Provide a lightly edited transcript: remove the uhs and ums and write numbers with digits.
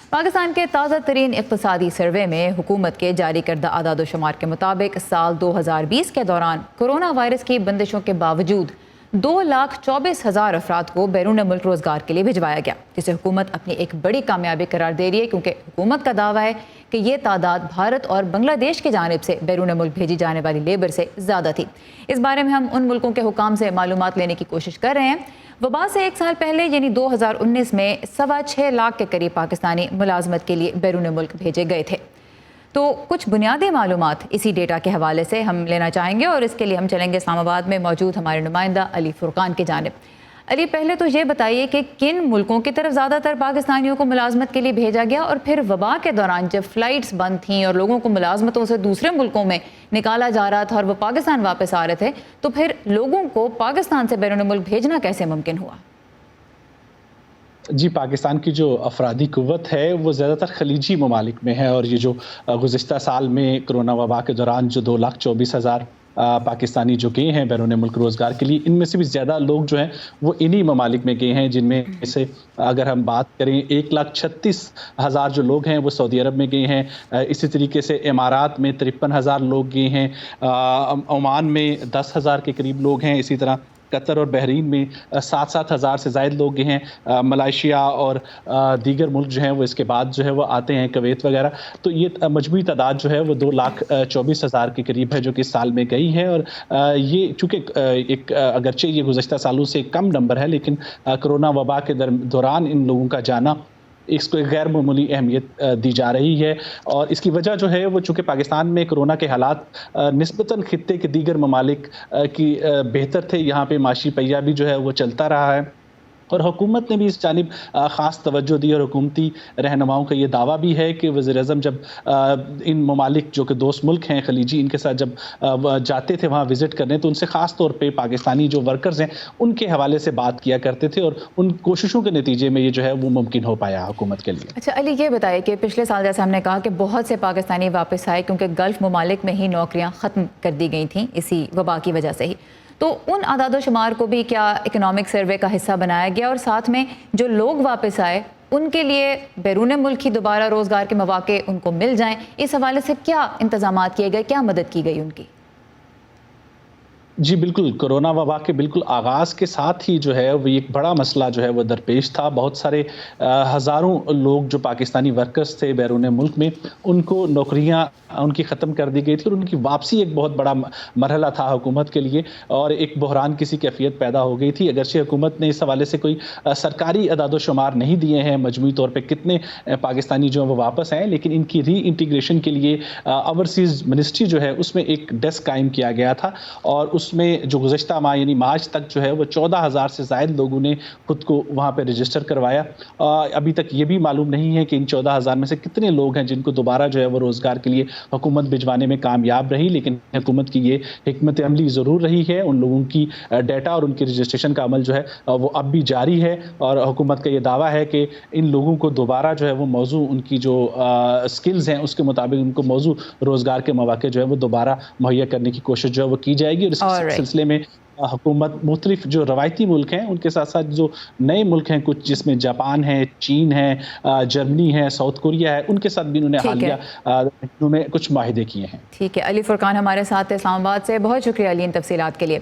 پاکستان کے تازہ ترین اقتصادی سروے میں حکومت کے جاری کردہ اعداد و شمار کے مطابق سال 2020 کے دوران کرونا وائرس کی بندشوں کے باوجود 2,24,000 افراد کو بیرون ملک روزگار کے لیے بھجوایا گیا، جسے حکومت اپنی ایک بڑی کامیابی قرار دے رہی ہے، کیونکہ حکومت کا دعویٰ ہے کہ یہ تعداد بھارت اور بنگلہ دیش کی جانب سے بیرون ملک بھیجی جانے والی لیبر سے زیادہ تھی۔ اس بارے میں ہم ان ملکوں کے حکام سے معلومات لینے کی کوشش کر رہے ہیں۔ وبا سے ایک سال پہلے یعنی 2019 میں 6.25 لاکھ کے قریب پاکستانی ملازمت کے لیے بیرون ملک بھیجے گئے تھے۔ تو کچھ بنیادی معلومات اسی ڈیٹا کے حوالے سے ہم لینا چاہیں گے، اور اس کے لیے ہم چلیں گے اسلام آباد میں موجود ہمارے نمائندہ علی فرقان کی جانب۔ علی، پہلے تو یہ بتائیے کہ کن ملکوں کی طرف زیادہ تر پاکستانیوں کو ملازمت کے لیے بھیجا گیا، اور پھر وبا کے دوران جب فلائٹس بند تھیں اور لوگوں کو ملازمتوں سے دوسرے ملکوں میں نکالا جا رہا تھا اور وہ پاکستان واپس آ رہے تھے، تو پھر لوگوں کو پاکستان سے بیرون ملک بھیجنا کیسے ممکن ہوا؟ جی، پاکستان کی جو افرادی قوت ہے وہ زیادہ تر خلیجی ممالک میں ہے، اور یہ جو گزشتہ سال میں کرونا وبا کے دوران جو 2,24,000 پاکستانی جو گئے ہیں بیرون ملک روزگار کے لیے، ان میں سے بھی زیادہ لوگ جو ہیں وہ انہی ممالک میں گئے ہیں، جن میں سے اگر ہم بات کریں 1,36,000 جو لوگ ہیں وہ سعودی عرب میں گئے ہیں، اسی طریقے سے امارات میں 53,000 لوگ گئے ہیں، عمان میں 10,000 کے قریب لوگ ہیں، اسی طرح قطر اور بحرین میں 7,000 سے زائد لوگ ہیں، ملائیشیا اور دیگر ملک جو ہیں وہ اس کے بعد جو ہے وہ آتے ہیں، کویت وغیرہ۔ تو یہ مجموعی تعداد جو ہے وہ 2,24,000 کے قریب ہے جو کہ اس سال میں گئی ہے، اور یہ چونکہ ایک اگرچہ یہ گزشتہ سالوں سے کم نمبر ہے، لیکن کرونا وبا کے دوران ان لوگوں کا جانا اس کو ایک غیر معمولی اہمیت دی جا رہی ہے، اور اس کی وجہ جو ہے وہ چونکہ پاکستان میں کرونا کے حالات نسبتاً خطے کے دیگر ممالک کی بہتر تھے، یہاں پہ معاشی پہیہ بھی جو ہے وہ چلتا رہا ہے، اور حکومت نے بھی اس جانب خاص توجہ دی، اور حکومتی رہنماؤں کا یہ دعویٰ بھی ہے کہ وزیر اعظم جب ان ممالک جو کہ دوست ملک ہیں خلیجی، ان کے ساتھ جب جاتے تھے وہاں وزٹ کرنے، تو ان سے خاص طور پہ پاکستانی جو ورکرز ہیں ان کے حوالے سے بات کیا کرتے تھے، اور ان کوششوں کے نتیجے میں یہ جو ہے وہ ممکن ہو پایا حکومت کے لیے۔ اچھا علی، یہ بتائیے کہ پچھلے سال جیسے ہم نے کہا کہ بہت سے پاکستانی واپس آئے، کیونکہ گلف ممالک میں ہی نوکریاں ختم کر دی گئی تھیں اسی وبا کی وجہ سے ہی، تو ان اعداد و شمار کو بھی کیا اکنامک سروے کا حصہ بنایا گیا، اور ساتھ میں جو لوگ واپس آئے ان کے لیے بیرون ملک ہی دوبارہ روزگار کے مواقع ان کو مل جائیں، اس حوالے سے کیا انتظامات کیے گئے، کیا مدد کی گئی ان کی؟ جی بالکل، کرونا وبا کے بالکل آغاز کے ساتھ ہی جو ہے وہ ایک بڑا مسئلہ جو ہے وہ درپیش تھا۔ بہت سارے ہزاروں لوگ جو پاکستانی ورکرز تھے بیرون ملک میں، ان کو نوکریاں ان کی ختم کر دی گئی تھی، اور ان کی واپسی ایک بہت بڑا مرحلہ تھا حکومت کے لیے، اور ایک بحران کسی کیفیت پیدا ہو گئی تھی۔ اگرچہ حکومت نے اس حوالے سے کوئی سرکاری اعداد و شمار نہیں دیے ہیں مجموعی طور پہ کتنے پاکستانی جو ہیں وہ واپس آئے، لیکن ان کی ری انٹیگریشن کے لیے اوورسیز منسٹری جو ہے اس میں ایک ڈیسک قائم کیا گیا تھا، اور اس میں جو گزشتہ ماہ یعنی مارچ تک جو ہے وہ 14,000 سے زائد لوگوں نے خود کو وہاں پہ رجسٹر کروایا۔ ابھی تک یہ بھی معلوم نہیں ہے کہ ان 14,000 میں سے کتنے لوگ ہیں جن کو دوبارہ جو ہے وہ روزگار کے لیے حکومت بھجوانے میں کامیاب رہی، لیکن حکومت کی یہ حکمت عملی ضرور رہی ہے، ان لوگوں کی ڈیٹا اور ان کی رجسٹریشن کا عمل جو ہے وہ اب بھی جاری ہے، اور حکومت کا یہ دعویٰ ہے کہ ان لوگوں کو دوبارہ جو ہے وہ موضوع ان کی جو سکلز ہیں اس کے مطابق ان کو موضوع روزگار کے مواقع جو ہے وہ دوبارہ مہیا کرنے کی کوشش جو ہے وہ کی جائے گی، اور اس سلسلے میں حکومت مختلف جو روایتی ملک ہیں ان کے ساتھ ساتھ جو نئے ملک ہیں کچھ، جس میں جاپان ہے، چین ہے، جرمنی ہے، ساؤتھ کوریا ہے، ان کے ساتھ بھی انہوں نے حالیہ دنوں میں کچھ معاہدے کیے ہیں۔ ٹھیک ہے، علی فرقان ہمارے ساتھ اسلام آباد سے، بہت شکریہ علی ان تفصیلات کے لیے۔